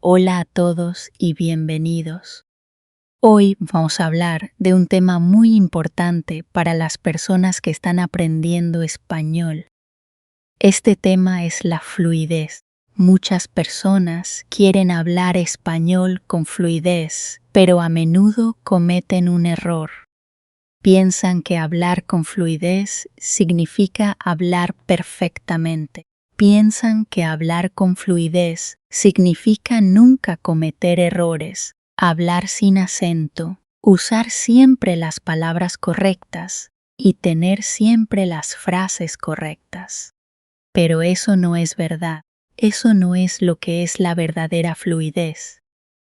Hola a todos y bienvenidos. Hoy vamos a hablar de un tema muy importante para las personas que están aprendiendo español. Este tema es la fluidez. Muchas personas quieren hablar español con fluidez, pero a menudo cometen un error. Piensan que hablar con fluidez significa hablar perfectamente. Piensan que hablar con fluidez significa nunca cometer errores, hablar sin acento, usar siempre las palabras correctas y tener siempre las frases correctas. Pero eso no es verdad. Eso no es lo que es la verdadera fluidez.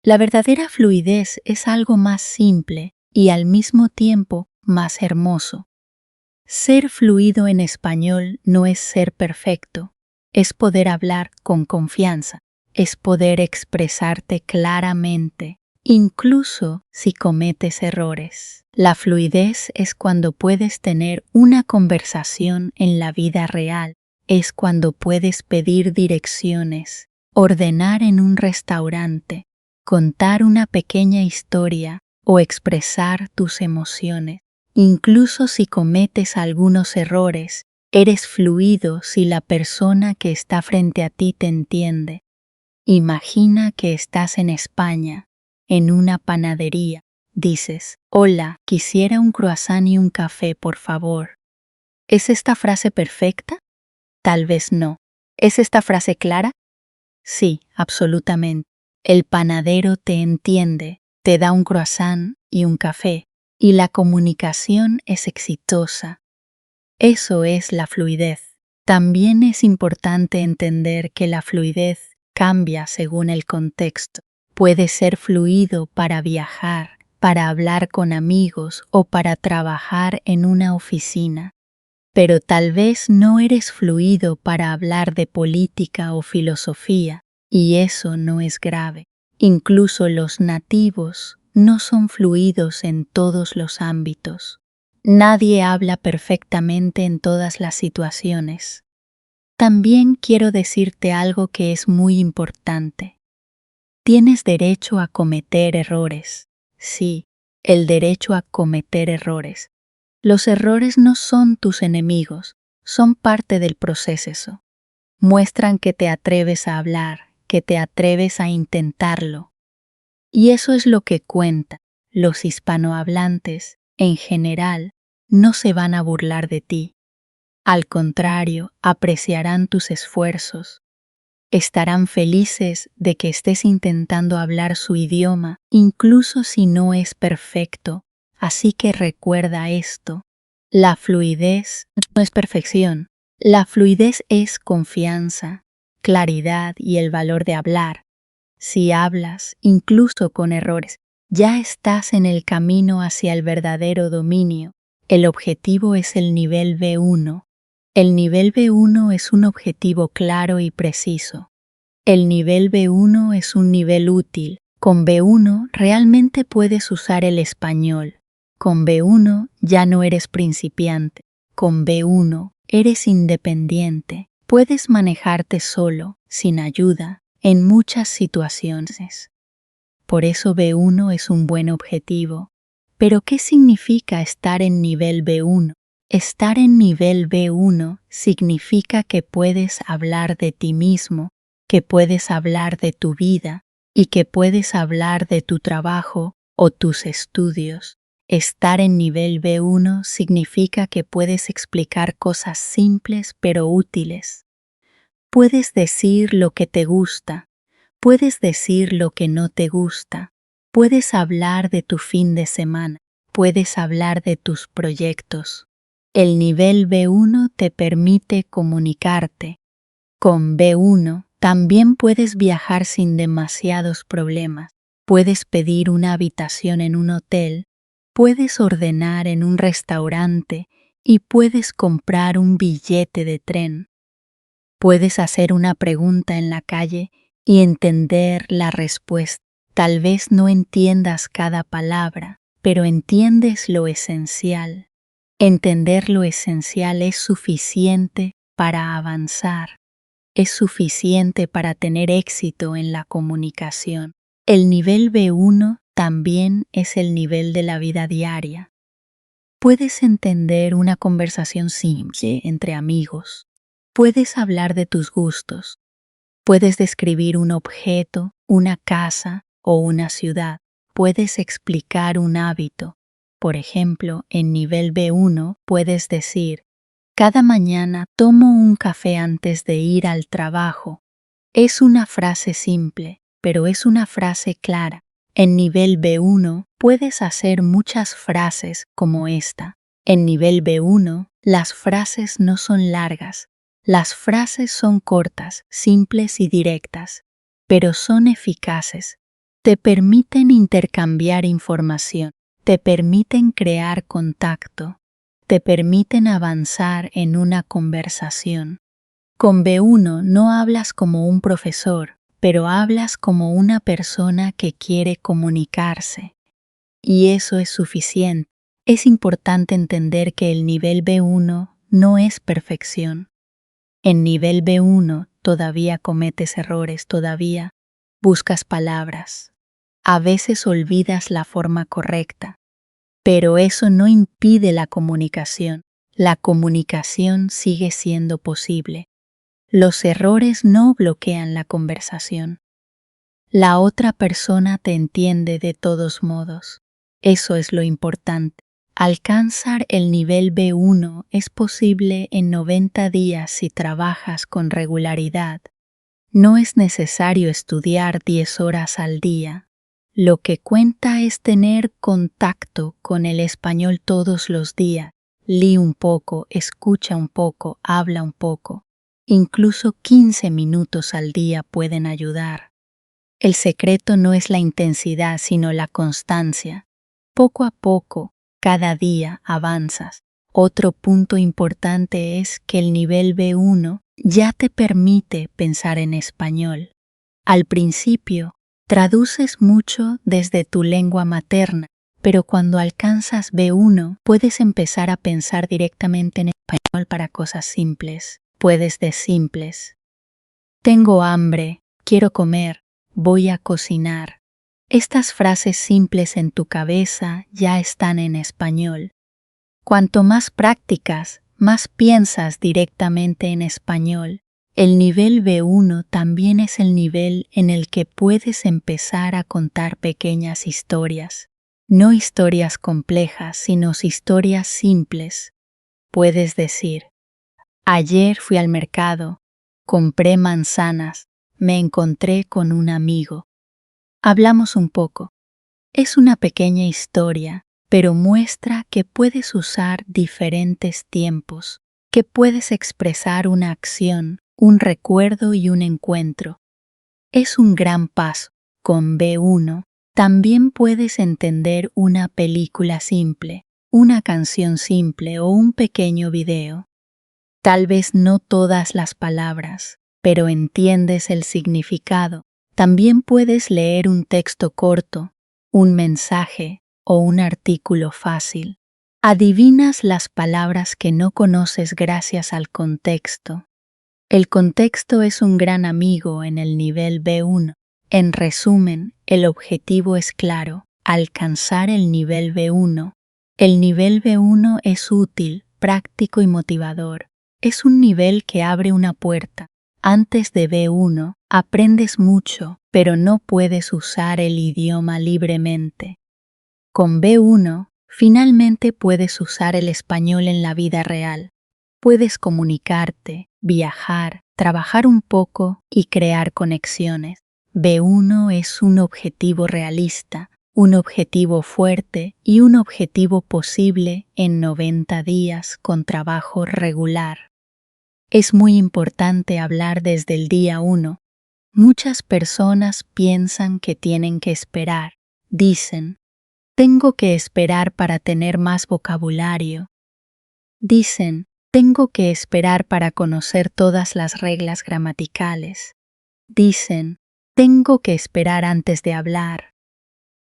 La verdadera fluidez es algo más simple y al mismo tiempo más hermoso. Ser fluido en español no es ser perfecto, es poder hablar con confianza, es poder expresarte claramente, incluso si cometes errores. La fluidez es cuando puedes tener una conversación en la vida real, es cuando puedes pedir direcciones, ordenar en un restaurante, contar una pequeña historia o expresar tus emociones. Incluso si cometes algunos errores, eres fluido si la persona que está frente a ti te entiende. Imagina que estás en España, en una panadería. Dices, hola, quisiera un croissant y un café, por favor. ¿Es esta frase perfecta? Tal vez no. ¿Es esta frase clara? Sí, absolutamente. El panadero te entiende, te da un croissant y un café, y la comunicación es exitosa. Eso es la fluidez. También es importante entender que la fluidez cambia según el contexto. Puede ser fluido para viajar, para hablar con amigos o para trabajar en una oficina. Pero tal vez no eres fluido para hablar de política o filosofía, y eso no es grave. Incluso los nativos no son fluidos en todos los ámbitos. Nadie habla perfectamente en todas las situaciones. También quiero decirte algo que es muy importante. Tienes derecho a cometer errores. Sí, el derecho a cometer errores. Los errores no son tus enemigos, son parte del proceso. Muestran que te atreves a hablar, que te atreves a intentarlo. Y eso es lo que cuenta. Los hispanohablantes, en general, no se van a burlar de ti. Al contrario, apreciarán tus esfuerzos. Estarán felices de que estés intentando hablar su idioma, incluso si no es perfecto. Así que recuerda esto. La fluidez no es perfección. La fluidez es confianza, claridad y el valor de hablar. Si hablas, incluso con errores, ya estás en el camino hacia el verdadero dominio. El objetivo es el nivel B1. El nivel B1 es un objetivo claro y preciso. El nivel B1 es un nivel útil. Con B1 realmente puedes usar el español. Con B1 ya no eres principiante. Con B1 eres independiente. Puedes manejarte solo, sin ayuda, en muchas situaciones. Por eso B1 es un buen objetivo. Pero ¿qué significa estar en nivel B1? Estar en nivel B1 significa que puedes hablar de ti mismo, que puedes hablar de tu vida y que puedes hablar de tu trabajo o tus estudios. Estar en nivel B1 significa que puedes explicar cosas simples pero útiles. Puedes decir lo que te gusta, puedes decir lo que no te gusta, puedes hablar de tu fin de semana, puedes hablar de tus proyectos. El nivel B1 te permite comunicarte. Con B1 también puedes viajar sin demasiados problemas. Puedes pedir una habitación en un hotel, puedes ordenar en un restaurante y puedes comprar un billete de tren. Puedes hacer una pregunta en la calle y entender la respuesta. Tal vez no entiendas cada palabra, pero entiendes lo esencial. Entender lo esencial es suficiente para avanzar. es suficiente para tener éxito en la comunicación. El nivel B1 también es el nivel de la vida diaria. Puedes entender una conversación simple entre amigos. Puedes hablar de tus gustos. Puedes describir un objeto, una casa o una ciudad. Puedes explicar un hábito. Por ejemplo, en nivel B1 puedes decir: cada mañana tomo un café antes de ir al trabajo. Es una frase simple, pero es una frase clara. En nivel B1 puedes hacer muchas frases como esta. En nivel B1, las frases no son largas. Las frases son cortas, simples y directas, pero son eficaces. Te permiten intercambiar información, te permiten crear contacto, te permiten avanzar en una conversación. Con B1 no hablas como un profesor, pero hablas como una persona que quiere comunicarse. Y eso es suficiente. Es importante entender que el nivel B1 no es perfección. En nivel B1 todavía cometes errores, todavía buscas palabras. A veces olvidas la forma correcta, pero eso no impide la comunicación. La comunicación sigue siendo posible. Los errores no bloquean la conversación. La otra persona te entiende de todos modos. Eso es lo importante. Alcanzar el nivel B1 es posible en 90 días si trabajas con regularidad. No es necesario estudiar 10 horas al día. Lo que cuenta es tener contacto con el español todos los días. Lee un poco, escucha un poco, habla un poco. Incluso 15 minutos al día pueden ayudar. El secreto no es la intensidad, sino la constancia. Poco a poco, cada día avanzas. Otro punto importante es que el nivel B1 ya te permite pensar en español. Al principio, traduces mucho desde tu lengua materna, pero cuando alcanzas B1, puedes empezar a pensar directamente en español para cosas simples. Puedes decir simples: tengo hambre, quiero comer, voy a cocinar. Estas frases simples en tu cabeza ya están en español. Cuanto más practicas, más piensas directamente en español. El nivel B1 también es el nivel en el que puedes empezar a contar pequeñas historias. No historias complejas, sino historias simples. Puedes decir: ayer fui al mercado, compré manzanas, me encontré con un amigo. Hablamos un poco. Es una pequeña historia, pero muestra que puedes usar diferentes tiempos, que puedes expresar una acción, un recuerdo y un encuentro. Es un gran paso. Con B1 también puedes entender una película simple, una canción simple o un pequeño video. Tal vez no todas las palabras, pero entiendes el significado. También puedes leer un texto corto, un mensaje o un artículo fácil. Adivinas las palabras que no conoces gracias al contexto. El contexto es un gran amigo en el nivel B1. En resumen, el objetivo es claro: alcanzar el nivel B1. El nivel B1 es útil, práctico y motivador. Es un nivel que abre una puerta. Antes de B1, aprendes mucho, pero no puedes usar el idioma libremente. Con B1, finalmente puedes usar el español en la vida real. Puedes comunicarte, viajar, trabajar un poco y crear conexiones. B1 es un objetivo realista, un objetivo fuerte y un objetivo posible en 90 días con trabajo regular. Es muy importante hablar desde el día 1. Muchas personas piensan que tienen que esperar. Dicen: tengo que esperar para tener más vocabulario. Dicen: tengo que esperar para conocer todas las reglas gramaticales. Dicen: tengo que esperar antes de hablar.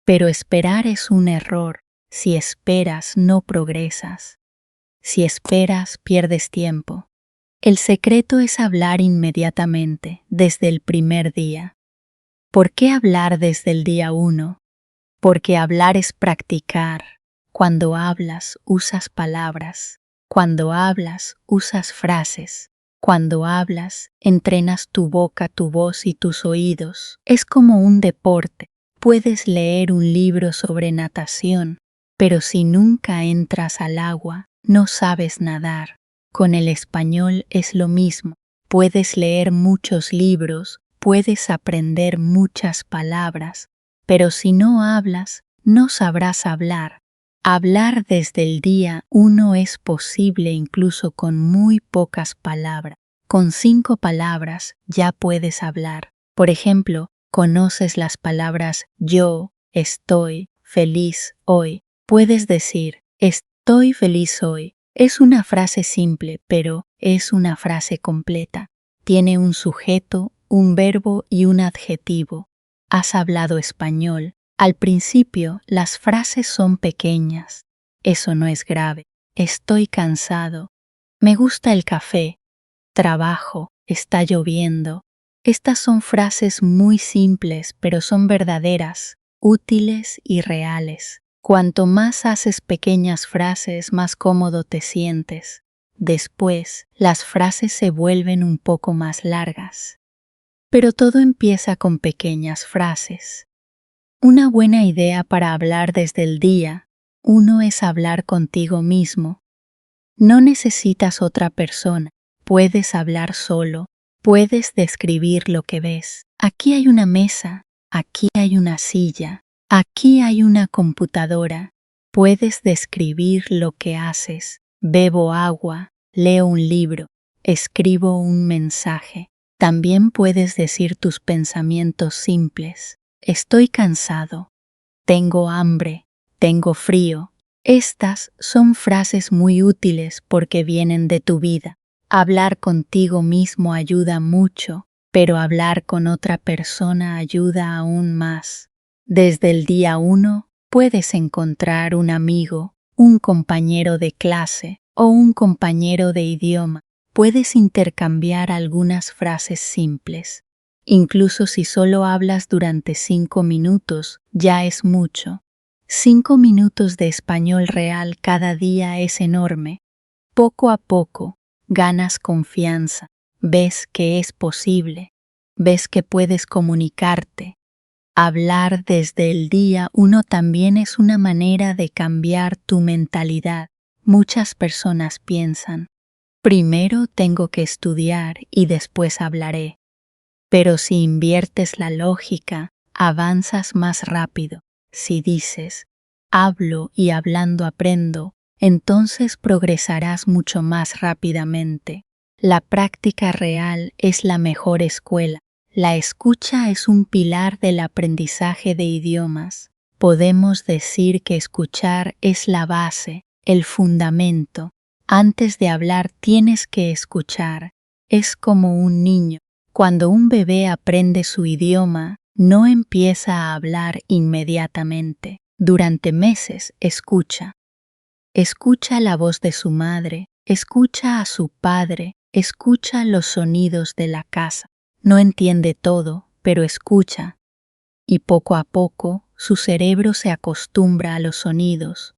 Pero esperar es un error. Si esperas, no progresas. Si esperas, pierdes tiempo. El secreto es hablar inmediatamente, desde el primer día. ¿Por qué hablar desde el día 1? Porque hablar es practicar. Cuando hablas, usas palabras. Cuando hablas, usas frases. Cuando hablas, entrenas tu boca, tu voz y tus oídos. Es como un deporte. Puedes leer un libro sobre natación, pero si nunca entras al agua, no sabes nadar. Con el español es lo mismo. Puedes leer muchos libros, puedes aprender muchas palabras, pero si no hablas, no sabrás hablar. Hablar desde el día 1 es posible incluso con muy pocas palabras. Con 5 palabras ya puedes hablar. Por ejemplo, conoces las palabras yo, estoy, feliz hoy. Puedes decir, estoy feliz hoy. Es una frase simple, pero es una frase completa. Tiene un sujeto, un verbo y un adjetivo. Has hablado español. Al principio, las frases son pequeñas. Eso no es grave. Estoy cansado. Me gusta el café. Trabajo. Está lloviendo. Estas son frases muy simples, pero son verdaderas, útiles y reales. Cuanto más haces pequeñas frases, más cómodo te sientes. Después, las frases se vuelven un poco más largas. Pero todo empieza con pequeñas frases. Una buena idea para hablar desde el día 1 es hablar contigo mismo. No necesitas otra persona, puedes hablar solo, puedes describir lo que ves. Aquí hay una mesa, aquí hay una silla, aquí hay una computadora. Puedes describir lo que haces. Bebo agua, leo un libro, escribo un mensaje. También puedes decir tus pensamientos simples. Estoy cansado, tengo hambre, tengo frío. Estas son frases muy útiles porque vienen de tu vida. Hablar contigo mismo ayuda mucho, pero hablar con otra persona ayuda aún más. Desde el día 1 puedes encontrar un amigo, un compañero de clase o un compañero de idioma. Puedes intercambiar algunas frases simples. Incluso si solo hablas durante 5 minutos, ya es mucho. 5 minutos de español real cada día es enorme. Poco a poco, ganas confianza, ves que es posible, ves que puedes comunicarte. Hablar desde el día 1 también es una manera de cambiar tu mentalidad. Muchas personas piensan, primero tengo que estudiar y después hablaré. Pero si inviertes la lógica, avanzas más rápido. Si dices, hablo y hablando aprendo, entonces progresarás mucho más rápidamente. La práctica real es la mejor escuela. La escucha es un pilar del aprendizaje de idiomas. Podemos decir que escuchar es la base, el fundamento. Antes de hablar tienes que escuchar. Es como un niño. Cuando un bebé aprende su idioma, no empieza a hablar inmediatamente. Durante meses escucha. Escucha la voz de su madre, escucha a su padre, escucha los sonidos de la casa. No entiende todo, pero escucha. Y poco a poco, su cerebro se acostumbra a los sonidos.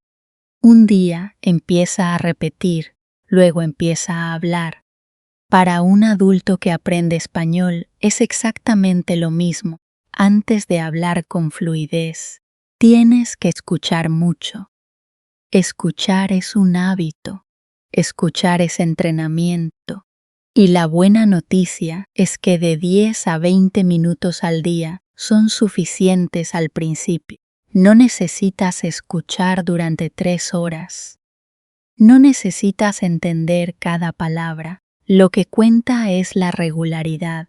Un día empieza a repetir, luego empieza a hablar. Para un adulto que aprende español es exactamente lo mismo. Antes de hablar con fluidez, tienes que escuchar mucho. Escuchar es un hábito. Escuchar es entrenamiento. Y la buena noticia es que de 10 a 20 minutos al día son suficientes al principio. No necesitas escuchar durante 3 horas. No necesitas entender cada palabra. Lo que cuenta es la regularidad.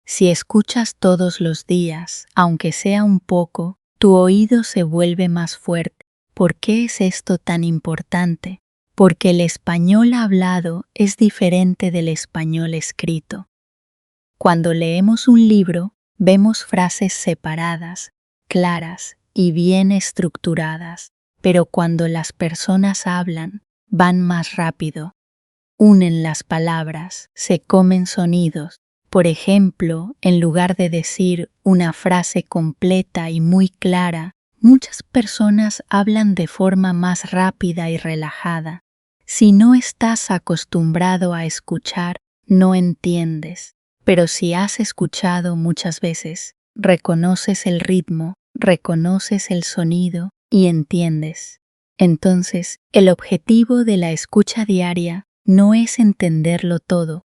Si escuchas todos los días, aunque sea un poco, tu oído se vuelve más fuerte. ¿Por qué es esto tan importante? Porque el español hablado es diferente del español escrito. Cuando leemos un libro, vemos frases separadas, claras y bien estructuradas, pero cuando las personas hablan, van más rápido. unen las palabras, se comen sonidos. Por ejemplo, en lugar de decir una frase completa y muy clara, muchas personas hablan de forma más rápida y relajada. Si no estás acostumbrado a escuchar, no entiendes. Pero si has escuchado muchas veces, reconoces el ritmo, reconoces el sonido y entiendes. Entonces, el objetivo de la escucha diaria no es entenderlo todo.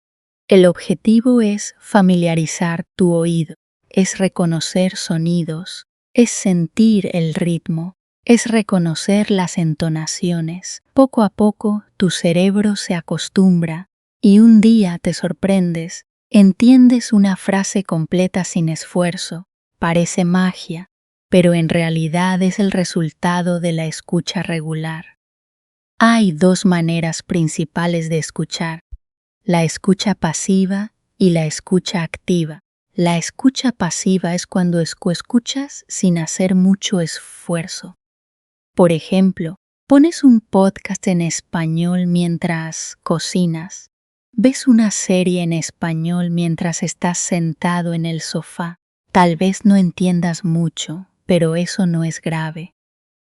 El objetivo es familiarizar tu oído, es reconocer sonidos, es sentir el ritmo, es reconocer las entonaciones. Poco a poco tu cerebro se acostumbra y un día te sorprendes, entiendes una frase completa sin esfuerzo, parece magia, pero en realidad es el resultado de la escucha regular. Hay dos maneras principales de escuchar: la escucha pasiva y la escucha activa. La escucha pasiva es cuando escuchas sin hacer mucho esfuerzo. Por ejemplo, pones un podcast en español mientras cocinas. Ves una serie en español mientras estás sentado en el sofá. Tal vez no entiendas mucho, pero eso no es grave.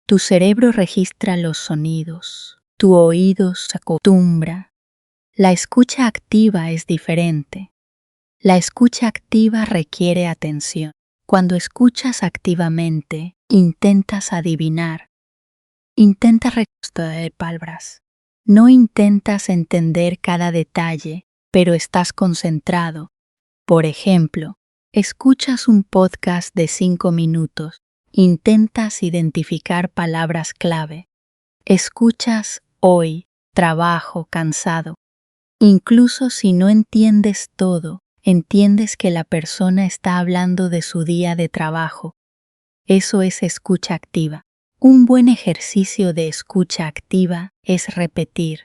Tu cerebro registra los sonidos, tu oído se acostumbra. La escucha activa es diferente. La escucha activa requiere atención. Cuando escuchas activamente, intentas adivinar. Intentas reconocer palabras. No intentas entender cada detalle, pero estás concentrado. Por ejemplo, escuchas un podcast de 5 minutos. Intentas identificar palabras clave. Escuchas hoy, trabajo, cansado. Incluso si no entiendes todo, entiendes que la persona está hablando de su día de trabajo. Eso es escucha activa. Un buen ejercicio de escucha activa es repetir.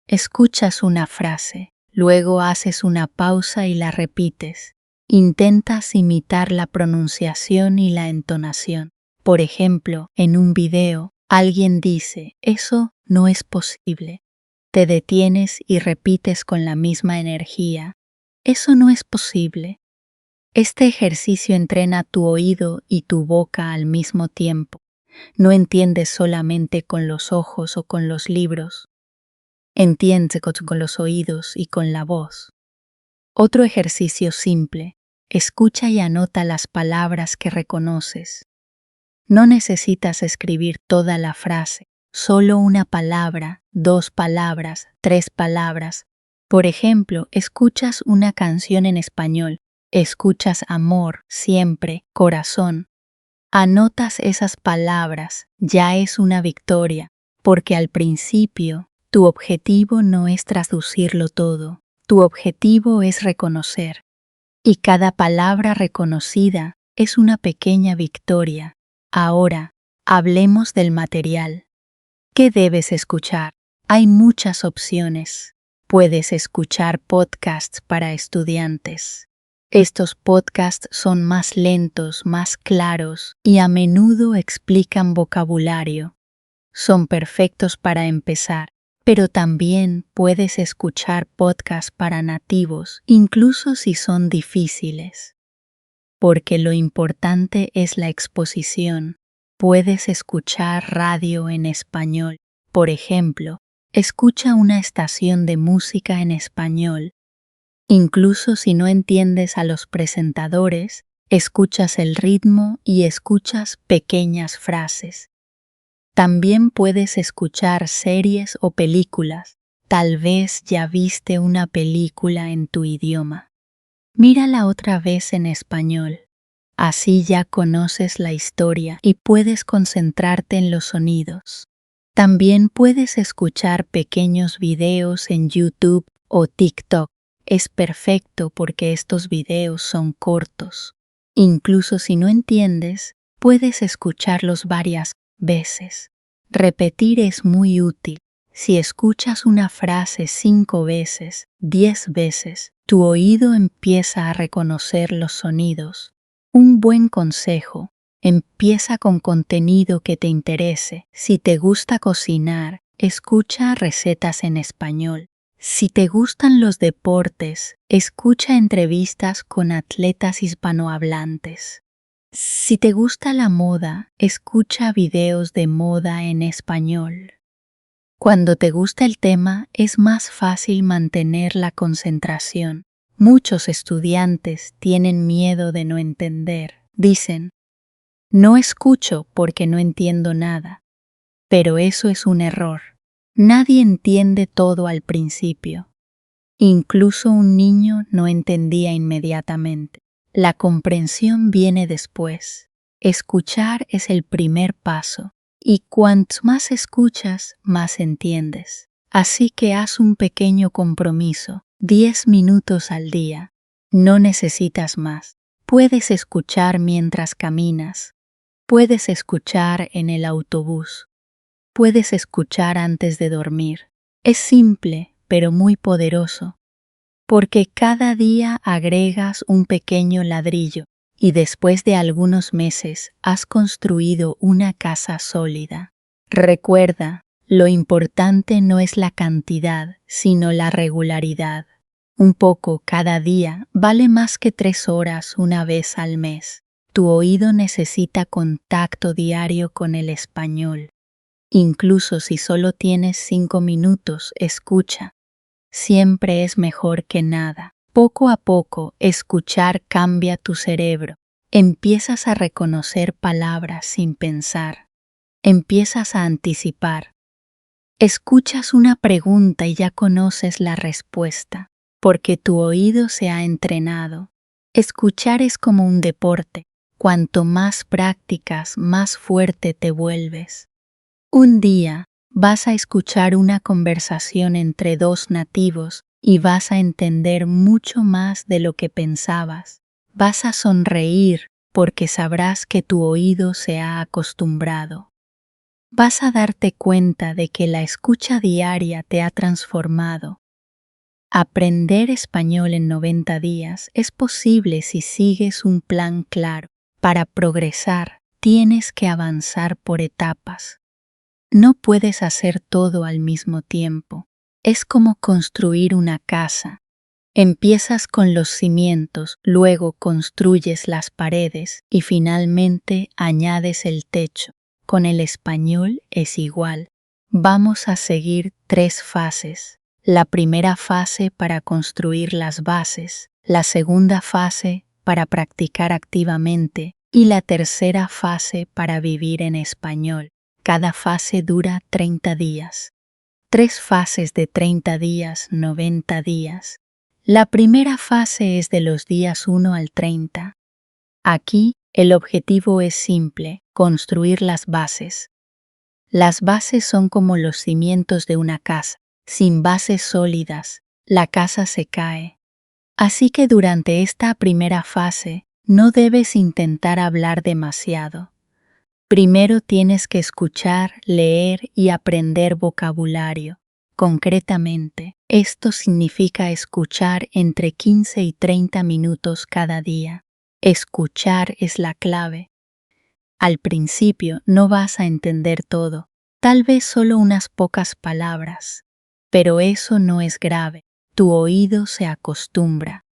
Escuchas una frase, luego haces una pausa y la repites. Intentas imitar la pronunciación y la entonación. Por ejemplo, en un video, alguien dice, "Eso no es posible". Te detienes y repites con la misma energía, "Eso no es posible". Este ejercicio entrena tu oído y tu boca al mismo tiempo. No entiendes solamente con los ojos o con los libros. Entiendes con los oídos y con la voz. Otro ejercicio simple: escucha y anota las palabras que reconoces. No necesitas escribir toda la frase. Solo una palabra, 2 palabras, 3 palabras. Por ejemplo, escuchas una canción en español, escuchas amor, siempre, corazón. Anotas esas palabras, ya es una victoria, porque al principio tu objetivo no es traducirlo todo, tu objetivo es reconocer. Y cada palabra reconocida es una pequeña victoria. Ahora, hablemos del material. ¿Qué debes escuchar? Hay muchas opciones. Puedes escuchar podcasts para estudiantes. Estos podcasts son más lentos, más claros y a menudo explican vocabulario. Son perfectos para empezar, pero también puedes escuchar podcasts para nativos, incluso si son difíciles. Porque lo importante es la exposición. Puedes escuchar radio en español. Por ejemplo, escucha una estación de música en español. Incluso si no entiendes a los presentadores, escuchas el ritmo y escuchas pequeñas frases. También puedes escuchar series o películas. Tal vez ya viste una película en tu idioma. Mírala otra vez en español. Así ya conoces la historia y puedes concentrarte en los sonidos. También puedes escuchar pequeños videos en YouTube o TikTok. Es perfecto porque estos videos son cortos. Incluso si no entiendes, puedes escucharlos varias veces. Repetir es muy útil. Si escuchas una frase 5 veces, 10 veces, tu oído empieza a reconocer los sonidos. Un buen consejo: empieza con contenido que te interese. Si te gusta cocinar, escucha recetas en español. Si te gustan los deportes, escucha entrevistas con atletas hispanohablantes. Si te gusta la moda, escucha videos de moda en español. Cuando te gusta el tema, es más fácil mantener la concentración. Muchos estudiantes tienen miedo de no entender. Dicen, no escucho porque no entiendo nada. Pero eso es un error. Nadie entiende todo al principio. Incluso un niño no entendía inmediatamente. La comprensión viene después. Escuchar es el primer paso, y cuanto más escuchas, más entiendes. Así que haz un pequeño compromiso, 10 minutos al día. No necesitas más. Puedes escuchar mientras caminas. Puedes escuchar en el autobús. Puedes escuchar antes de dormir. Es simple, pero muy poderoso, porque cada día agregas un pequeño ladrillo y después de algunos meses has construido una casa sólida. Recuerda, lo importante no es la cantidad, sino la regularidad. Un poco cada día vale más que 3 horas una vez al mes. Tu oído necesita contacto diario con el español. Incluso si solo tienes 5 minutos, escucha. Siempre es mejor que nada. Poco a poco, escuchar cambia tu cerebro. Empiezas a reconocer palabras sin pensar. Empiezas a anticipar. Escuchas una pregunta y ya conoces la respuesta, porque tu oído se ha entrenado. Escuchar es como un deporte. Cuanto más practicas, más fuerte te vuelves. Un día vas a escuchar una conversación entre dos nativos y vas a entender mucho más de lo que pensabas. Vas a sonreír porque sabrás que tu oído se ha acostumbrado. Vas a darte cuenta de que la escucha diaria te ha transformado. Aprender español en 90 días es posible si sigues un plan claro. Para progresar, tienes que avanzar por etapas. No puedes hacer todo al mismo tiempo. Es como construir una casa. Empiezas con los cimientos, luego construyes las paredes y finalmente añades el techo. Con el español es igual. Vamos a seguir 3 fases. La primera fase para construir las bases, la segunda fase para practicar activamente y la tercera fase para vivir en español. Cada fase dura 30 días. 3 fases de 30 días, 90 días. La primera fase es de los días 1 al 30. Aquí, el objetivo es simple, construir las bases. Las bases son como los cimientos de una casa. Sin bases sólidas, la casa se cae. Así que durante esta primera fase, no debes intentar hablar demasiado. Primero tienes que escuchar, leer y aprender vocabulario. Concretamente, esto significa escuchar entre 15 y 30 minutos cada día. Escuchar es la clave. Al principio no vas a entender todo, tal vez solo unas pocas palabras, pero eso no es grave. Tu oído se acostumbra.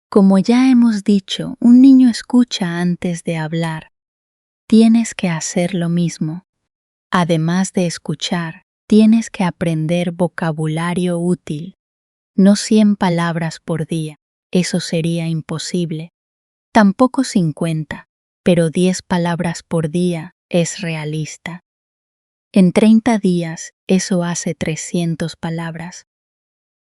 Como ya hemos dicho, un niño escucha antes de hablar. Tienes que hacer lo mismo. Además de escuchar, tienes que aprender vocabulario útil. No 100 palabras por día, eso sería imposible. Tampoco 50, pero 10 palabras por día es realista. En 30 días, eso hace 300 palabras.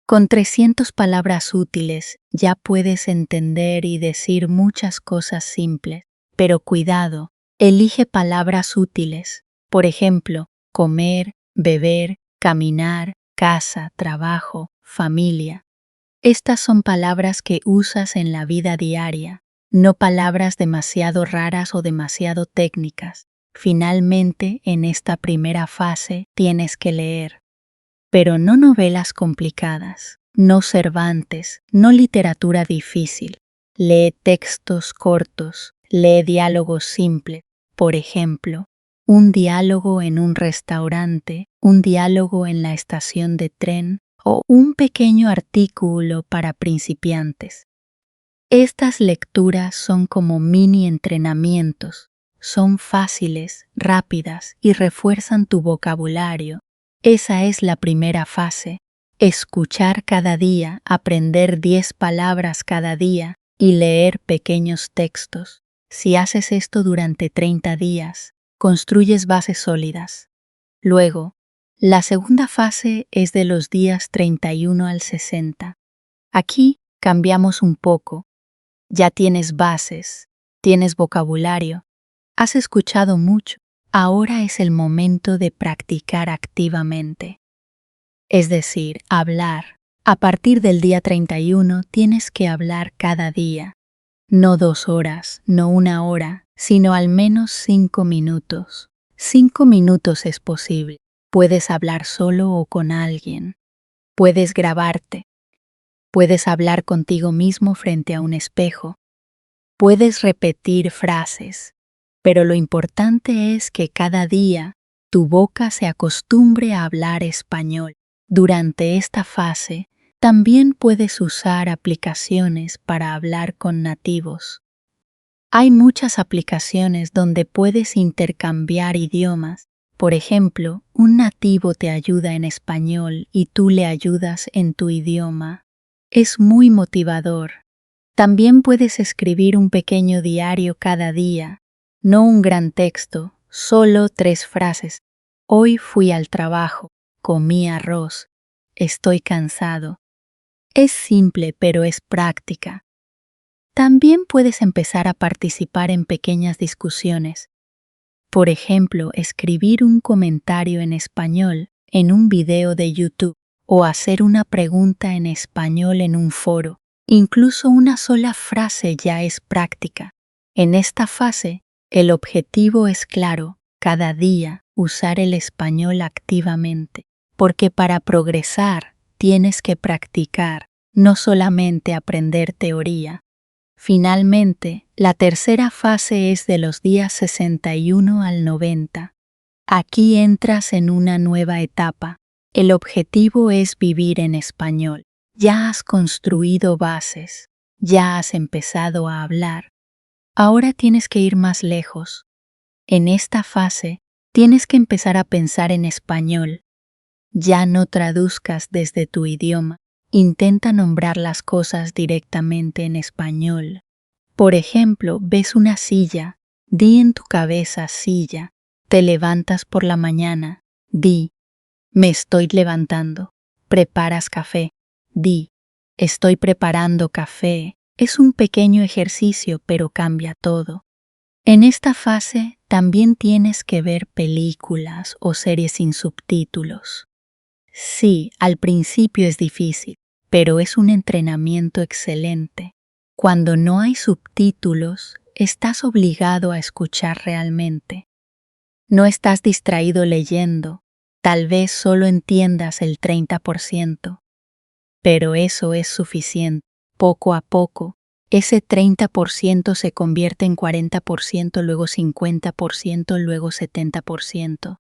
Con 300 palabras útiles ya puedes entender y decir muchas cosas simples, pero cuidado. Elige palabras útiles, por ejemplo, comer, beber, caminar, casa, trabajo, familia. Estas son palabras que usas en la vida diaria, no palabras demasiado raras o demasiado técnicas. Finalmente, en esta primera fase, tienes que leer. Pero no novelas complicadas, no Cervantes, no literatura difícil. Lee textos cortos. Lee diálogos simples, por ejemplo, un diálogo en un restaurante, un diálogo en la estación de tren o un pequeño artículo para principiantes. Estas lecturas son como mini entrenamientos. Son fáciles, rápidas y refuerzan tu vocabulario. Esa es la primera fase. Escuchar cada día, aprender 10 palabras cada día y leer pequeños textos. Si haces esto durante 30 días, construyes bases sólidas. Luego, la segunda fase es de los días 31 al 60. Aquí cambiamos un poco. Ya tienes bases, tienes vocabulario, has escuchado mucho. Ahora es el momento de practicar activamente. Es decir, hablar. A partir del día 31 tienes que hablar cada día. No 2 horas, no 1 hora, sino al menos 5 minutos. 5 minutos es posible. Puedes hablar solo o con alguien. Puedes grabarte. Puedes hablar contigo mismo frente a un espejo. Puedes repetir frases, pero lo importante es que cada día tu boca se acostumbre a hablar español. Durante esta fase, también puedes usar aplicaciones para hablar con nativos. Hay muchas aplicaciones donde puedes intercambiar idiomas. Por ejemplo, un nativo te ayuda en español y tú le ayudas en tu idioma. Es muy motivador. También puedes escribir un pequeño diario cada día, no un gran texto, solo 3 frases. Hoy fui al trabajo, comí arroz, estoy cansado. Es simple, pero es práctica. También puedes empezar a participar en pequeñas discusiones. Por ejemplo, escribir un comentario en español en un video de YouTube o hacer una pregunta en español en un foro. Incluso una sola frase ya es práctica. En esta fase, el objetivo es claro: cada día usar el español activamente, porque para progresar tienes que practicar, no solamente aprender teoría. Finalmente, la tercera fase es de los días 61 al 90. Aquí entras en una nueva etapa. El objetivo es vivir en español. Ya has construido bases, ya has empezado a hablar. Ahora tienes que ir más lejos. En esta fase, tienes que empezar a pensar en español. Ya no traduzcas desde tu idioma. Intenta nombrar las cosas directamente en español. Por ejemplo, ves una silla, di en tu cabeza silla. Te levantas por la mañana, di, me estoy levantando. Preparas café, di, estoy preparando café. Es un pequeño ejercicio, pero cambia todo. En esta fase también tienes que ver películas o series sin subtítulos. Sí, al principio es difícil, pero es un entrenamiento excelente. Cuando no hay subtítulos, estás obligado a escuchar realmente. No estás distraído leyendo, tal vez solo entiendas el 30%. Pero eso es suficiente. Poco a poco, ese 30% se convierte en 40%, luego 50%, luego 70%.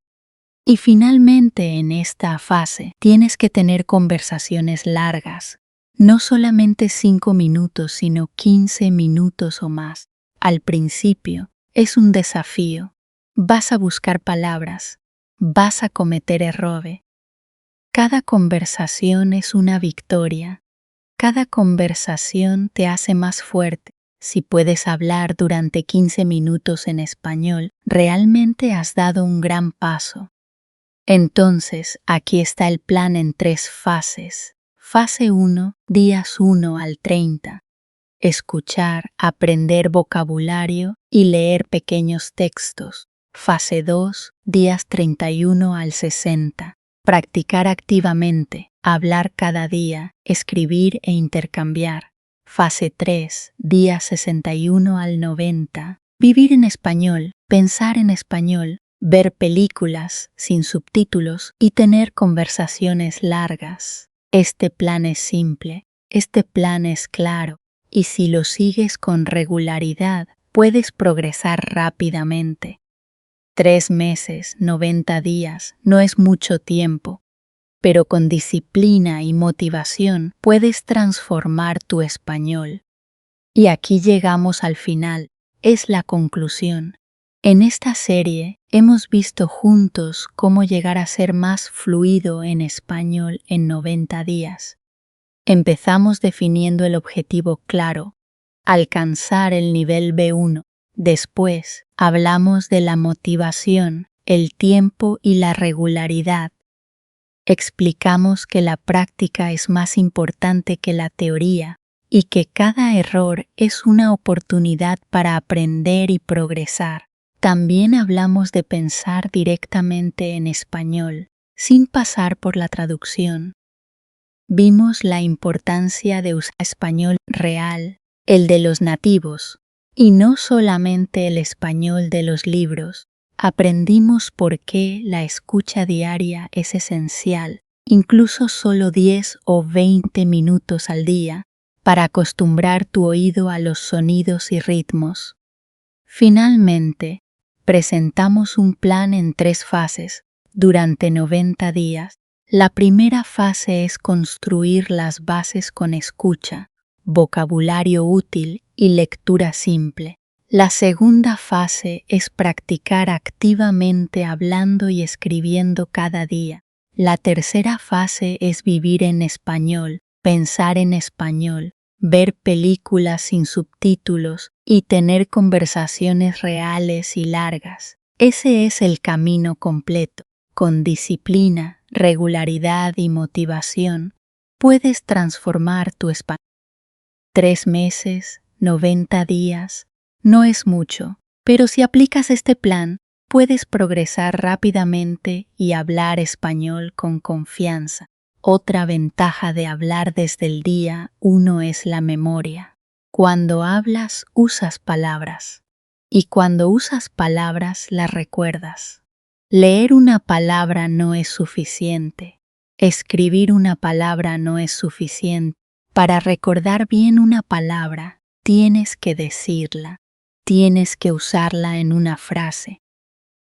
Y finalmente, en esta fase, tienes que tener conversaciones largas. No solamente 5 minutos, sino 15 minutos o más. Al principio, es un desafío. Vas a buscar palabras. Vas a cometer errores. Cada conversación es una victoria. Cada conversación te hace más fuerte. Si puedes hablar durante 15 minutos en español, realmente has dado un gran paso. Entonces, aquí está el plan en 3 fases. Fase 1, días 1 al 30. Escuchar, aprender vocabulario y leer pequeños textos. Fase 2, días 31 al 60. Practicar activamente, hablar cada día, escribir e intercambiar. Fase 3, días 61 al 90. Vivir en español, pensar en español, ver películas sin subtítulos y tener conversaciones largas. Este plan es simple, este plan es claro, y si lo sigues con regularidad, puedes progresar rápidamente. 3 meses, 90 días, no es mucho tiempo, pero con disciplina y motivación puedes transformar tu español. Y aquí llegamos al final, es la conclusión. En esta serie hemos visto juntos cómo llegar a ser más fluido en español en 90 días. Empezamos definiendo el objetivo claro, alcanzar el nivel B1. Después hablamos de la motivación, el tiempo y la regularidad. Explicamos que la práctica es más importante que la teoría y que cada error es una oportunidad para aprender y progresar. También hablamos de pensar directamente en español, sin pasar por la traducción. Vimos la importancia de usar español real, el de los nativos, y no solamente el español de los libros. Aprendimos por qué la escucha diaria es esencial, incluso solo 10 o 20 minutos al día, para acostumbrar tu oído a los sonidos y ritmos. Finalmente, presentamos un plan en 3 fases, durante 90 días. La primera fase es construir las bases con escucha, vocabulario útil y lectura simple. La segunda fase es practicar activamente hablando y escribiendo cada día. La tercera fase es vivir en español, pensar en español, ver películas sin subtítulos y tener conversaciones reales y largas. Ese es el camino completo. Con disciplina, regularidad y motivación, puedes transformar tu español. 3 meses, 90 días, no es mucho, pero si aplicas este plan, puedes progresar rápidamente y hablar español con confianza. Otra ventaja de hablar desde el día 1 es la memoria. Cuando hablas, usas palabras, y cuando usas palabras, las recuerdas. Leer una palabra no es suficiente. Escribir una palabra no es suficiente. Para recordar bien una palabra, tienes que decirla, tienes que usarla en una frase.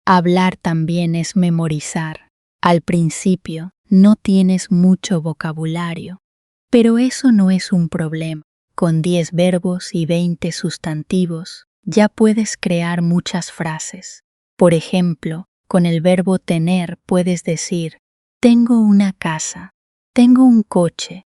Hablar también es memorizar. Al principio, no tienes mucho vocabulario, pero eso no es un problema. Con 10 verbos y 20 sustantivos, ya puedes crear muchas frases. Por ejemplo, con el verbo tener puedes decir, tengo una casa, tengo un coche,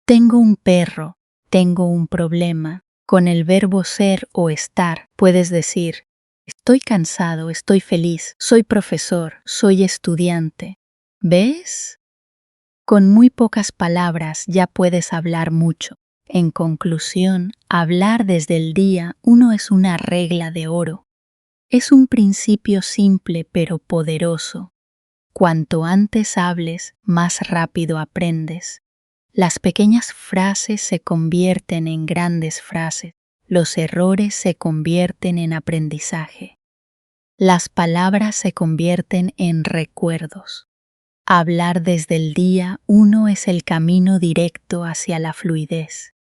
tengo un perro, tengo un problema. Con el verbo ser o estar puedes decir, estoy cansado, estoy feliz, soy profesor, soy estudiante. ¿Ves? Con muy pocas palabras ya puedes hablar mucho. En conclusión, hablar desde el día 1 es una regla de oro. Es un principio simple pero poderoso. Cuanto antes hables, más rápido aprendes. Las pequeñas frases se convierten en grandes frases. Los errores se convierten en aprendizaje. Las palabras se convierten en recuerdos. Hablar desde el día 1 es el camino directo hacia la fluidez.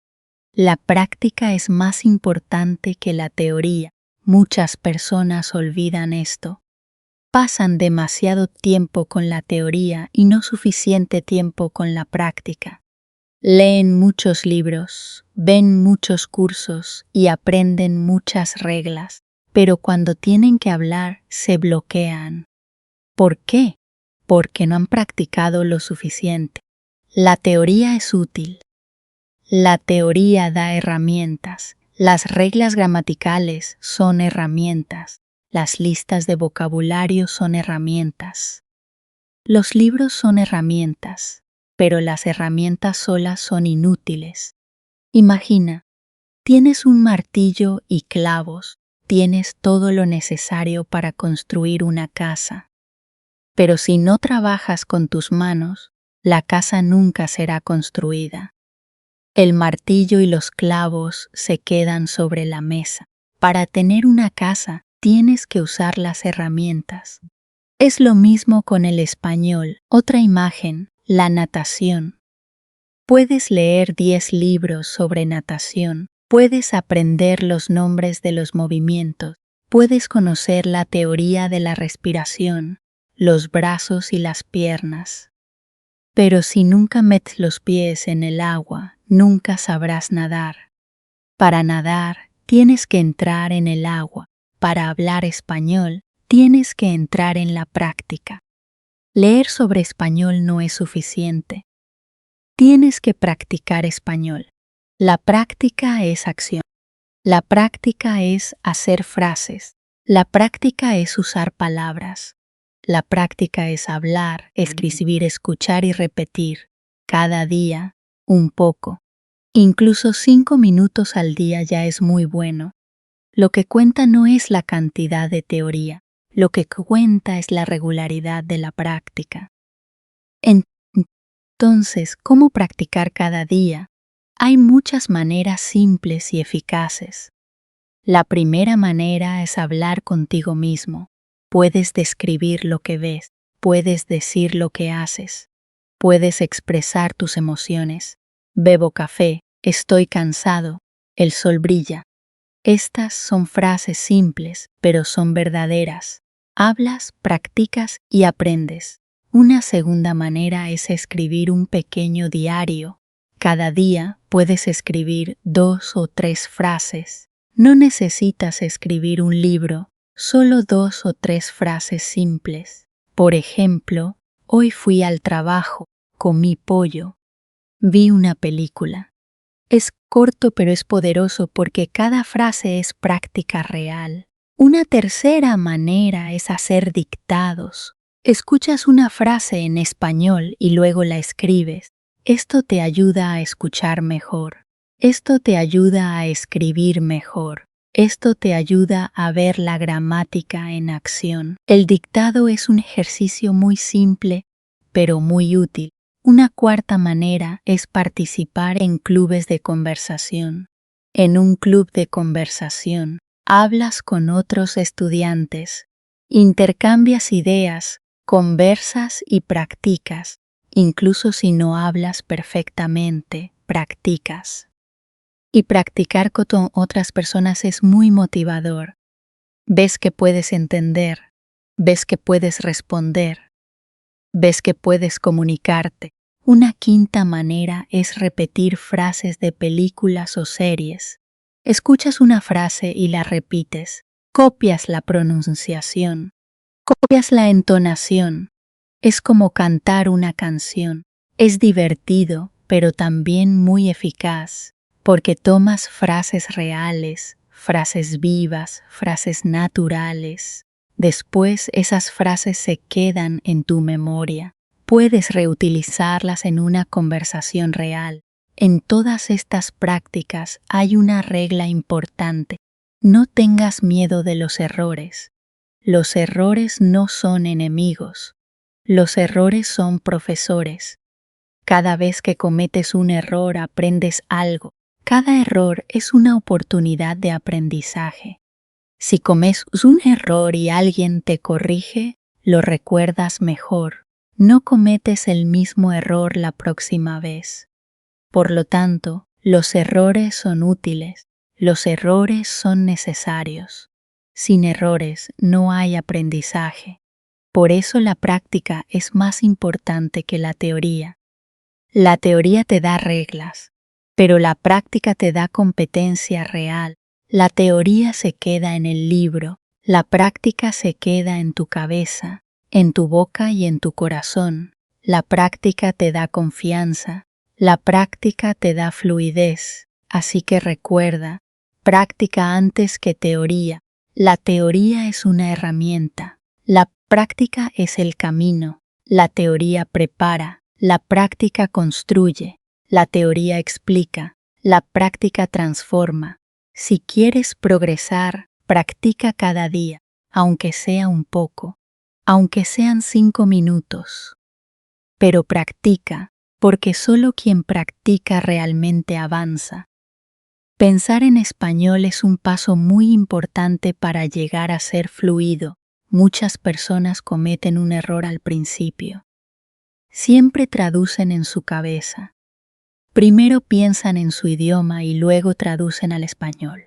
La práctica es más importante que la teoría. Muchas personas olvidan esto. Pasan demasiado tiempo con la teoría y no suficiente tiempo con la práctica. Leen muchos libros, ven muchos cursos y aprenden muchas reglas, pero cuando tienen que hablar se bloquean. ¿Por qué? Porque no han practicado lo suficiente. La teoría es útil. La teoría da herramientas. Las reglas gramaticales son herramientas. Las listas de vocabulario son herramientas. Los libros son herramientas, pero las herramientas solas son inútiles. Imagina, tienes un martillo y clavos, tienes todo lo necesario para construir una casa. Pero si no trabajas con tus manos, la casa nunca será construida. El martillo y los clavos se quedan sobre la mesa. Para tener una casa, tienes que usar las herramientas. Es lo mismo con el español. Otra imagen, la natación. Puedes leer 10 libros sobre natación, puedes aprender los nombres de los movimientos, puedes conocer la teoría de la respiración, los brazos y las piernas. Pero si nunca metes los pies en el agua, nunca sabrás nadar. Para nadar, tienes que entrar en el agua. Para hablar español, tienes que entrar en la práctica. Leer sobre español no es suficiente. Tienes que practicar español. La práctica es acción. La práctica es hacer frases. La práctica es usar palabras. La práctica es hablar, escribir, escuchar y repetir. Cada día, un poco. Incluso 5 minutos al día ya es muy bueno. Lo que cuenta no es la cantidad de teoría. Lo que cuenta es la regularidad de la práctica. Entonces, ¿cómo practicar cada día? Hay muchas maneras simples y eficaces. La primera manera es hablar contigo mismo. Puedes describir lo que ves, puedes decir lo que haces, puedes expresar tus emociones. Bebo café, estoy cansado, el sol brilla. Estas son frases simples, pero son verdaderas. Hablas, practicas y aprendes. Una segunda manera es escribir un pequeño diario. Cada día puedes escribir 2 o 3 frases. No necesitas escribir un libro, solo 2 o 3 frases simples. Por ejemplo, hoy fui al trabajo, comí pollo, vi una película. Es corto pero es poderoso porque cada frase es práctica real. Una tercera manera es hacer dictados. Escuchas una frase en español y luego la escribes. Esto te ayuda a escuchar mejor. Esto te ayuda a escribir mejor. Esto te ayuda a ver la gramática en acción. El dictado es un ejercicio muy simple, pero muy útil. Una cuarta manera es participar en clubes de conversación. En un club de conversación, hablas con otros estudiantes, intercambias ideas, conversas y practicas. Incluso si no hablas perfectamente, practicas. Y practicar con otras personas es muy motivador. Ves que puedes entender, ves que puedes responder, ves que puedes comunicarte. Una quinta manera es repetir frases de películas o series. Escuchas una frase y la repites. Copias la pronunciación. Copias la entonación. Es como cantar una canción. Es divertido, pero también muy eficaz, porque tomas frases reales, frases vivas, frases naturales. Después esas frases se quedan en tu memoria. Puedes reutilizarlas en una conversación real. En todas estas prácticas hay una regla importante. No tengas miedo de los errores. Los errores no son enemigos. Los errores son profesores. Cada vez que cometes un error aprendes algo. Cada error es una oportunidad de aprendizaje. Si cometes un error y alguien te corrige, lo recuerdas mejor. No cometes el mismo error la próxima vez. Por lo tanto, los errores son útiles. Los errores son necesarios. Sin errores no hay aprendizaje. Por eso la práctica es más importante que la teoría. La teoría te da reglas, pero la práctica te da competencia real. La teoría se queda en el libro, la práctica se queda en tu cabeza, en tu boca y en tu corazón. La práctica te da confianza, la práctica te da fluidez. Así que recuerda, práctica antes que teoría. La teoría es una herramienta. La práctica es el camino. La teoría prepara. La práctica construye. La teoría explica. La práctica transforma. Si quieres progresar, practica cada día, aunque sea un poco, aunque sean 5 minutos. Pero practica, porque solo quien practica realmente avanza. Pensar en español es un paso muy importante para llegar a ser fluido. Muchas personas cometen un error al principio. Siempre traducen en su cabeza. Primero piensan en su idioma y luego traducen al español.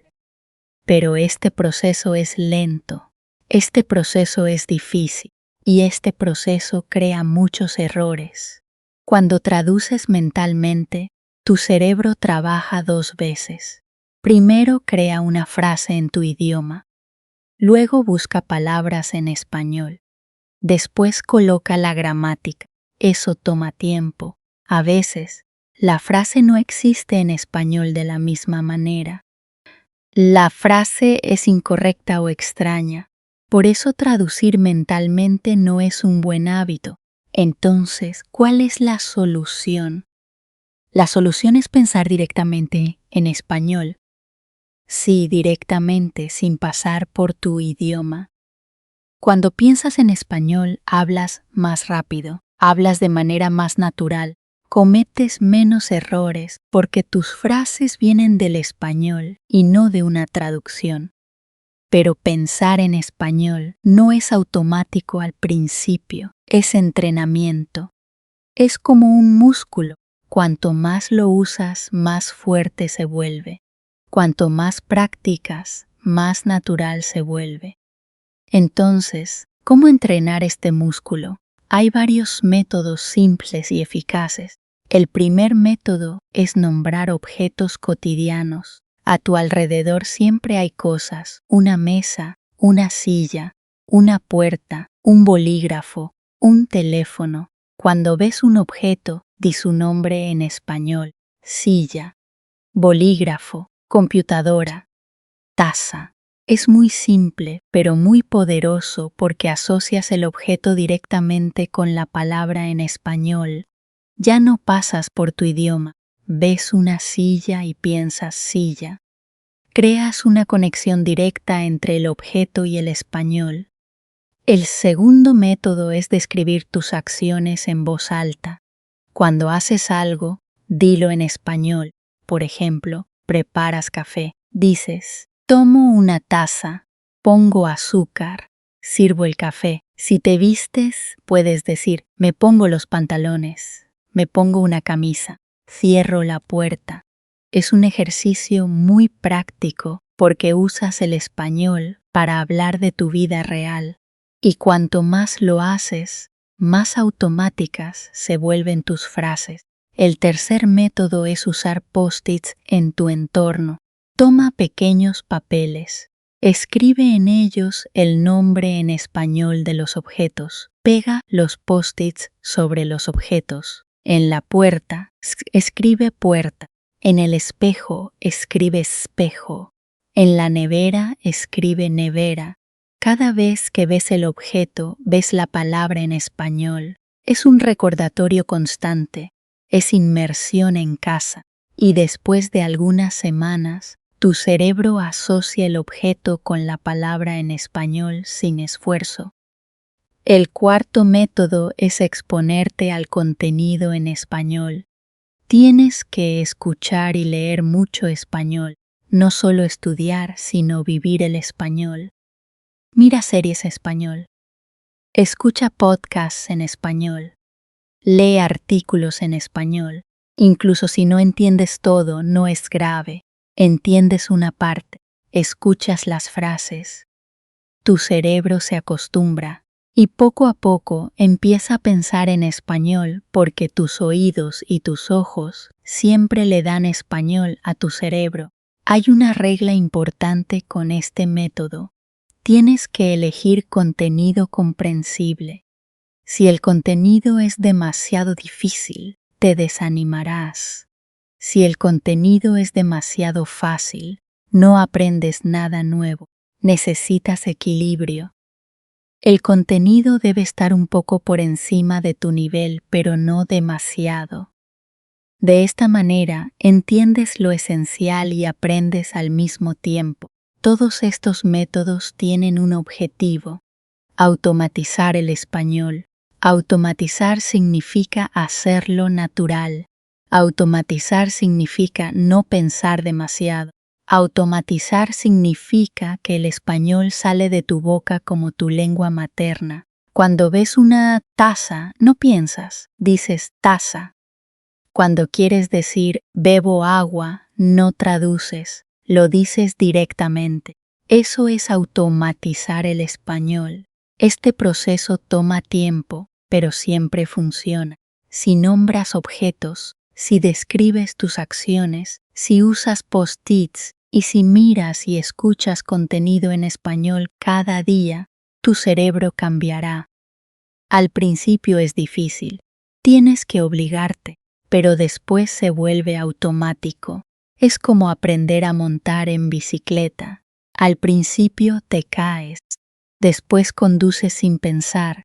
Pero este proceso es lento, este proceso es difícil y este proceso crea muchos errores. Cuando traduces mentalmente, tu cerebro trabaja dos veces. Primero crea una frase en tu idioma, luego busca palabras en español, después coloca la gramática. Eso toma tiempo. A veces, la frase no existe en español de la misma manera. La frase es incorrecta o extraña. Por eso traducir mentalmente no es un buen hábito. Entonces, ¿cuál es la solución? La solución es pensar directamente en español. Sí, directamente, sin pasar por tu idioma. Cuando piensas en español, hablas más rápido, hablas de manera más natural, cometes menos errores porque tus frases vienen del español y no de una traducción. Pero pensar en español no es automático al principio, es entrenamiento. Es como un músculo. Cuanto más lo usas, más fuerte se vuelve. Cuanto más practicas, más natural se vuelve. Entonces, ¿cómo entrenar este músculo? Hay varios métodos simples y eficaces. El primer método es nombrar objetos cotidianos. A tu alrededor siempre hay cosas: una mesa, una silla, una puerta, un bolígrafo, un teléfono. Cuando ves un objeto, di su nombre en español: silla, bolígrafo, computadora, taza. Es muy simple, pero muy poderoso porque asocias el objeto directamente con la palabra en español. Ya no pasas por tu idioma, ves una silla y piensas silla. Creas una conexión directa entre el objeto y el español. El segundo método es describir tus acciones en voz alta. Cuando haces algo, dilo en español. Por ejemplo, preparas café. Dices: tomo una taza, pongo azúcar, sirvo el café. Si te vistes, puedes decir: me pongo los pantalones, me pongo una camisa, cierro la puerta. Es un ejercicio muy práctico porque usas el español para hablar de tu vida real. Y cuanto más lo haces, más automáticas se vuelven tus frases. El tercer método es usar post-its en tu entorno. Toma pequeños papeles. Escribe en ellos el nombre en español de los objetos. Pega los post-its sobre los objetos. En la puerta, escribe puerta. En el espejo, escribe espejo. En la nevera, escribe nevera. Cada vez que ves el objeto, ves la palabra en español. Es un recordatorio constante, es inmersión en casa, y después de algunas semanas, tu cerebro asocia el objeto con la palabra en español sin esfuerzo. El cuarto método es exponerte al contenido en español. Tienes que escuchar y leer mucho español, no solo estudiar, sino vivir el español. Mira series en español. Escucha podcasts en español. Lee artículos en español. Incluso si no entiendes todo, no es grave. Entiendes una parte. Escuchas las frases. Tu cerebro se acostumbra y poco a poco empieza a pensar en español porque tus oídos y tus ojos siempre le dan español a tu cerebro. Hay una regla importante con este método. Tienes que elegir contenido comprensible. Si el contenido es demasiado difícil, te desanimarás. Si el contenido es demasiado fácil, no aprendes nada nuevo. Necesitas equilibrio. El contenido debe estar un poco por encima de tu nivel, pero no demasiado. De esta manera, entiendes lo esencial y aprendes al mismo tiempo. Todos estos métodos tienen un objetivo: automatizar el español. Automatizar significa hacerlo natural. Automatizar significa no pensar demasiado. Automatizar significa que el español sale de tu boca como tu lengua materna. Cuando ves una taza, no piensas, dices taza. Cuando quieres decir bebo agua, no traduces, lo dices directamente. Eso es automatizar el español. Este proceso toma tiempo, pero siempre funciona. si nombras objetos, si describes tus acciones, si usas post-its y si miras y escuchas contenido en español cada día, tu cerebro cambiará. Al principio es difícil, tienes que obligarte, pero después se vuelve automático. Es como aprender a montar en bicicleta. Al principio te caes, después conduces sin pensar.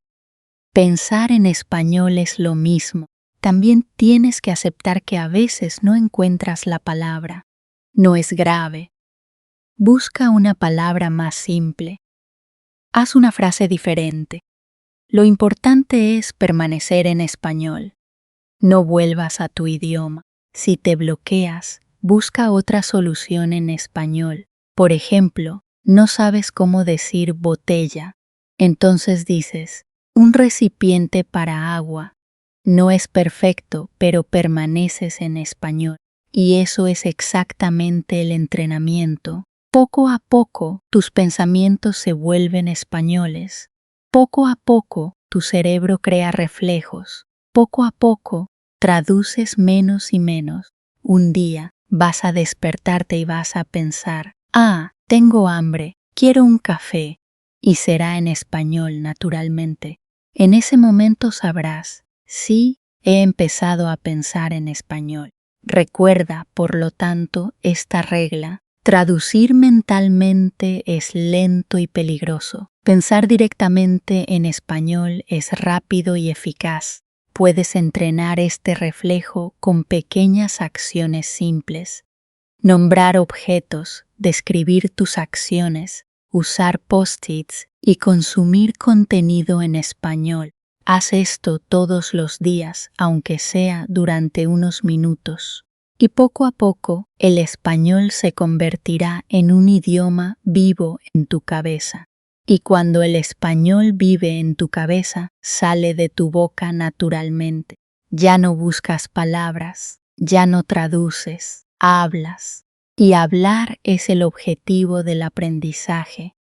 Pensar en español es lo mismo. También tienes que aceptar que a veces no encuentras la palabra. No es grave. Busca una palabra más simple. Haz una frase diferente. Lo importante es permanecer en español. No vuelvas a tu idioma. Si te bloqueas, busca otra solución en español. Por ejemplo, no sabes cómo decir botella. Entonces dices, un recipiente para agua. No es perfecto, pero permaneces en español. Y eso es exactamente el entrenamiento. Poco a poco, tus pensamientos se vuelven españoles. Poco a poco, tu cerebro crea reflejos. Poco a poco, traduces menos y menos. Un día, vas a despertarte y vas a pensar, tengo hambre, quiero un café. Y será en español, naturalmente. En ese momento sabrás, sí, he empezado a pensar en español. Recuerda, por lo tanto, esta regla. Traducir mentalmente es lento y peligroso. Pensar directamente en español es rápido y eficaz. Puedes entrenar este reflejo con pequeñas acciones simples. Nombrar objetos, describir tus acciones, usar post-its y consumir contenido en español. Haz esto todos los días, aunque sea durante unos minutos. Y poco a poco, el español se convertirá en un idioma vivo en tu cabeza. Y cuando el español vive en tu cabeza, sale de tu boca naturalmente. Ya no buscas palabras, ya no traduces, hablas. Y hablar es el objetivo del aprendizaje.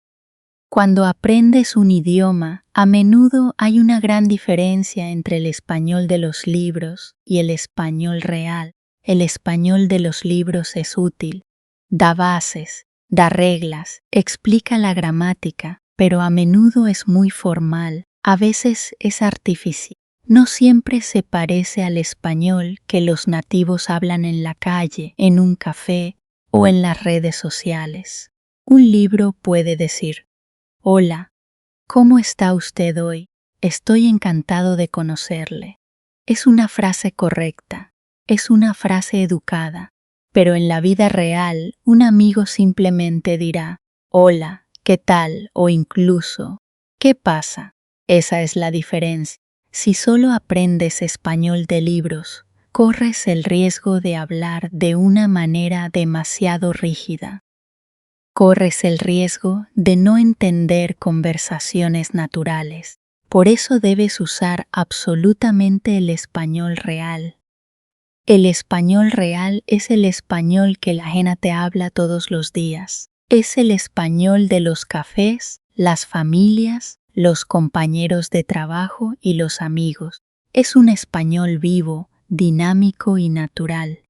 Cuando aprendes un idioma, a menudo hay una gran diferencia entre el español de los libros y el español real. El español de los libros es útil, da bases, da reglas, explica la gramática, pero a menudo es muy formal, a veces es artificial. No siempre se parece al español que los nativos hablan en la calle, en un café o en las redes sociales. Un libro puede decir, hola, ¿cómo está usted hoy? Estoy encantado de conocerle. Es una frase correcta. Es una frase educada, pero en la vida real un amigo simplemente dirá, hola, ¿qué tal? O incluso, ¿qué pasa? Esa es la diferencia. Si solo aprendes español de libros, corres el riesgo de hablar de una manera demasiado rígida. Corres el riesgo de no entender conversaciones naturales. Por eso debes usar absolutamente el español real. El español real es el español que la gente te habla todos los días. Es el español de los cafés, las familias, los compañeros de trabajo y los amigos. Es un español vivo, dinámico y natural.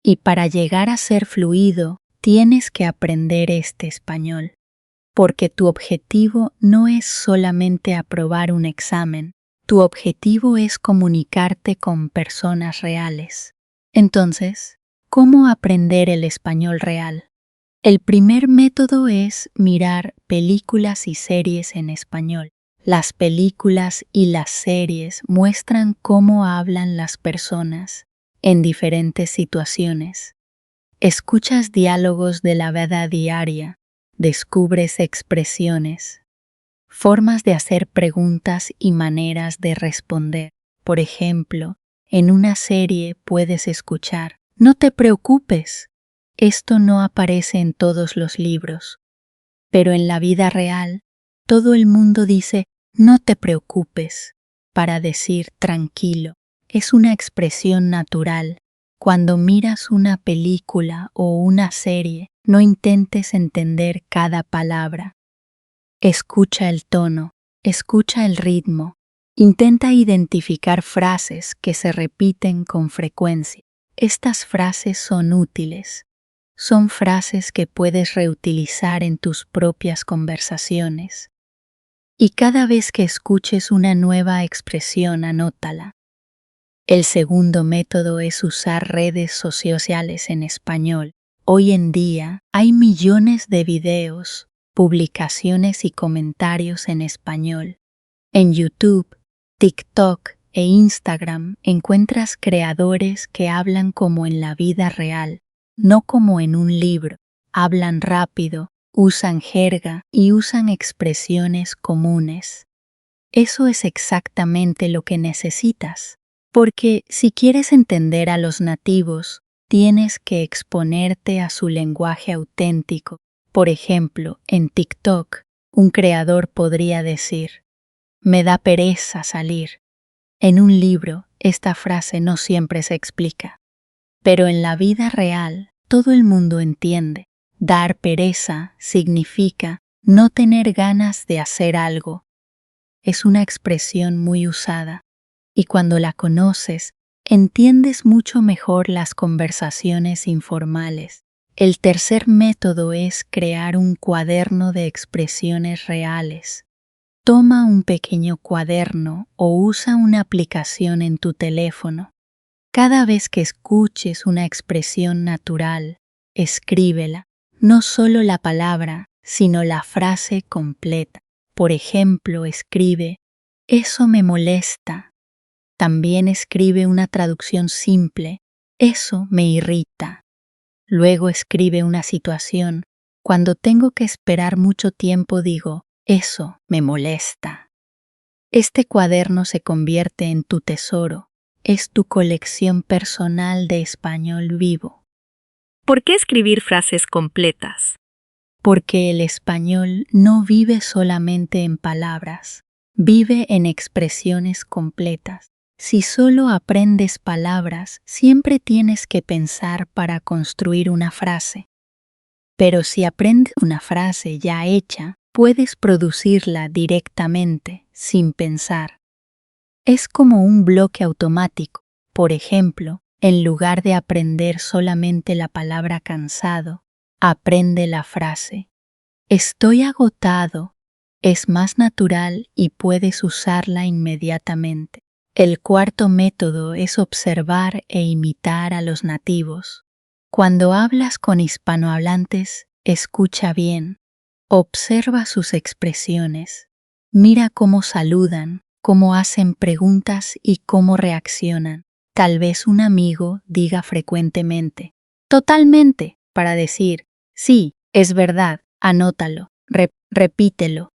Y para llegar a ser fluido, tienes que aprender este español. Porque tu objetivo no es solamente aprobar un examen. Tu objetivo es comunicarte con personas reales. Entonces, ¿cómo aprender el español real? El primer método es mirar películas y series en español. Las películas y las series muestran cómo hablan las personas en diferentes situaciones. Escuchas diálogos de la vida diaria, descubres expresiones, formas de hacer preguntas y maneras de responder. Por ejemplo, en una serie puedes escuchar, no te preocupes. Esto no aparece en todos los libros, pero en la vida real, todo el mundo dice, no te preocupes, para decir tranquilo. Es una expresión natural. Cuando miras una película o una serie, no intentes entender cada palabra. Escucha el tono, escucha el ritmo, Intenta identificar frases que se repiten con frecuencia. Estas frases son útiles. Son frases que puedes reutilizar en tus propias conversaciones. Y cada vez que escuches una nueva expresión, anótala. El segundo método es usar redes sociales en español. Hoy en día hay millones de videos, publicaciones y comentarios en español. En YouTube, TikTok e Instagram encuentras creadores que hablan como en la vida real, no como en un libro. Hablan rápido, usan jerga y usan expresiones comunes. Eso es exactamente lo que necesitas, porque si quieres entender a los nativos, tienes que exponerte a su lenguaje auténtico. Por ejemplo, en TikTok, un creador podría decir: "Me da pereza salir". En un libro, esta frase no siempre se explica, pero en la vida real, todo el mundo entiende. Dar pereza significa no tener ganas de hacer algo. Es una expresión muy usada, y cuando la conoces, entiendes mucho mejor las conversaciones informales. El tercer método es crear un cuaderno de expresiones reales. Toma un pequeño cuaderno o usa una aplicación en tu teléfono. Cada vez que escuches una expresión natural, escríbela, no solo la palabra, sino la frase completa. Por ejemplo, escribe: "Eso me molesta". También escribe una traducción simple: "Eso me irrita". Luego escribe una situación. Cuando tengo que esperar mucho tiempo digo: "Eso me molesta". Este cuaderno se convierte en tu tesoro. Es tu colección personal de español vivo. ¿Por qué escribir frases completas? Porque el español no vive solamente en palabras, vive en expresiones completas. Si solo aprendes palabras, siempre tienes que pensar para construir una frase. Pero si aprendes una frase ya hecha, puedes producirla directamente, sin pensar. Es como un bloque automático. Por ejemplo, en lugar de aprender solamente la palabra cansado, aprende la frase: "Estoy agotado". Es más natural y puedes usarla inmediatamente. El cuarto método es observar e imitar a los nativos. Cuando hablas con hispanohablantes, escucha bien. Observa sus expresiones. Mira cómo saludan, cómo hacen preguntas y cómo reaccionan. Tal vez un amigo diga frecuentemente: "Totalmente", para decir: "Sí, es verdad". Anótalo, repítelo,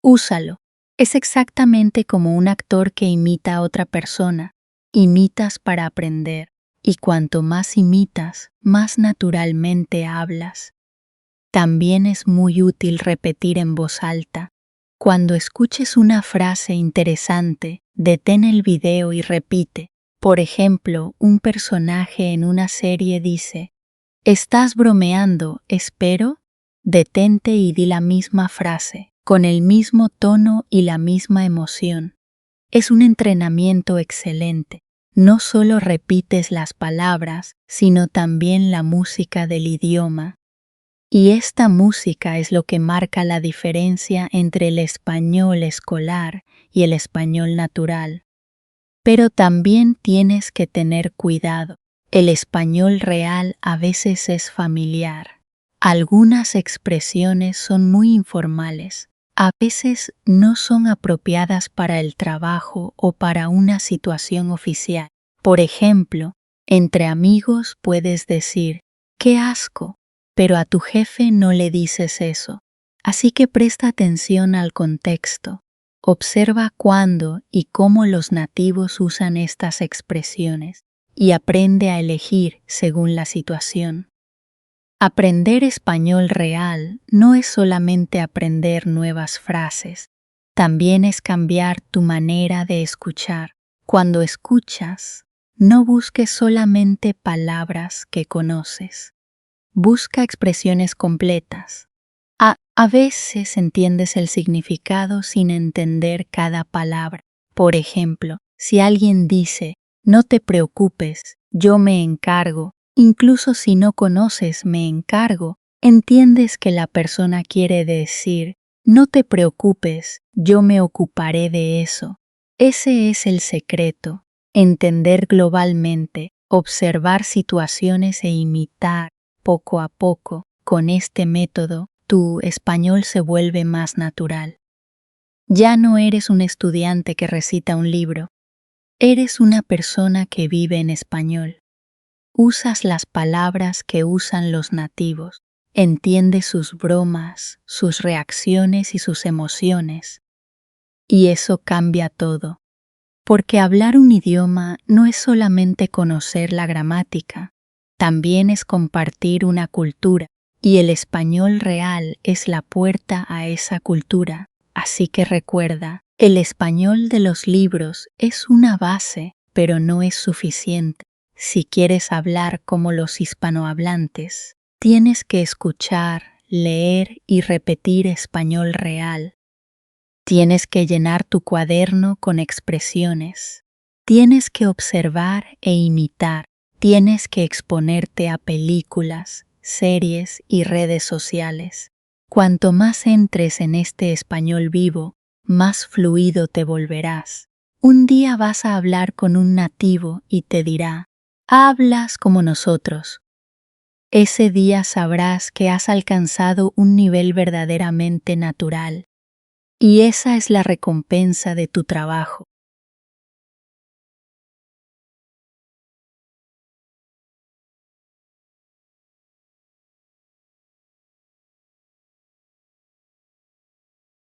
úsalo. Es exactamente como un actor que imita a otra persona. Imitas para aprender, y cuanto más imitas, más naturalmente hablas. También es muy útil repetir en voz alta. Cuando escuches una frase interesante, detén el video y repite. Por ejemplo, un personaje en una serie dice: "Estás bromeando, espero". Detente y di la misma frase, con el mismo tono y la misma emoción. Es un entrenamiento excelente. No solo repites las palabras, sino también la música del idioma. Y esta música es lo que marca la diferencia entre el español escolar y el español natural. Pero también tienes que tener cuidado. El español real a veces es familiar. Algunas expresiones son muy informales. A veces no son apropiadas para el trabajo o para una situación oficial. Por ejemplo, entre amigos puedes decir: "¡Qué asco!", pero a tu jefe no le dices eso. Así que presta atención al contexto. Observa cuándo y cómo los nativos usan estas expresiones y aprende a elegir según la situación. Aprender español real no es solamente aprender nuevas frases, también es cambiar tu manera de escuchar. Cuando escuchas, no busques solamente palabras que conoces. Busca expresiones completas. A veces entiendes el significado sin entender cada palabra, Por ejemplo, si alguien dice, no te preocupes, yo me encargo, incluso si no conoces me encargo, entiendes que la persona quiere decir, no te preocupes, yo me ocuparé de eso. Ese es el secreto, entender globalmente, observar situaciones e imitar poco a poco. Con este método, tu español se vuelve más natural. Ya no eres un estudiante que recita un libro, eres una persona que vive en español. Usas las palabras que usan los nativos, entiendes sus bromas, sus reacciones y sus emociones. Y eso cambia todo, porque hablar un idioma no es solamente conocer la gramática, también es compartir una cultura, y el español real es la puerta a esa cultura. Así que recuerda, el español de los libros es una base, pero no es suficiente. Si quieres hablar como los hispanohablantes, tienes que escuchar, leer y repetir español real. Tienes que llenar tu cuaderno con expresiones. Tienes que observar e imitar. Tienes que exponerte a películas, series y redes sociales. Cuanto más entres en este español vivo, más fluido te volverás. Un día vas a hablar con un nativo y te dirá, hablas como nosotros. Ese día sabrás que has alcanzado un nivel verdaderamente natural. Y esa es la recompensa de tu trabajo.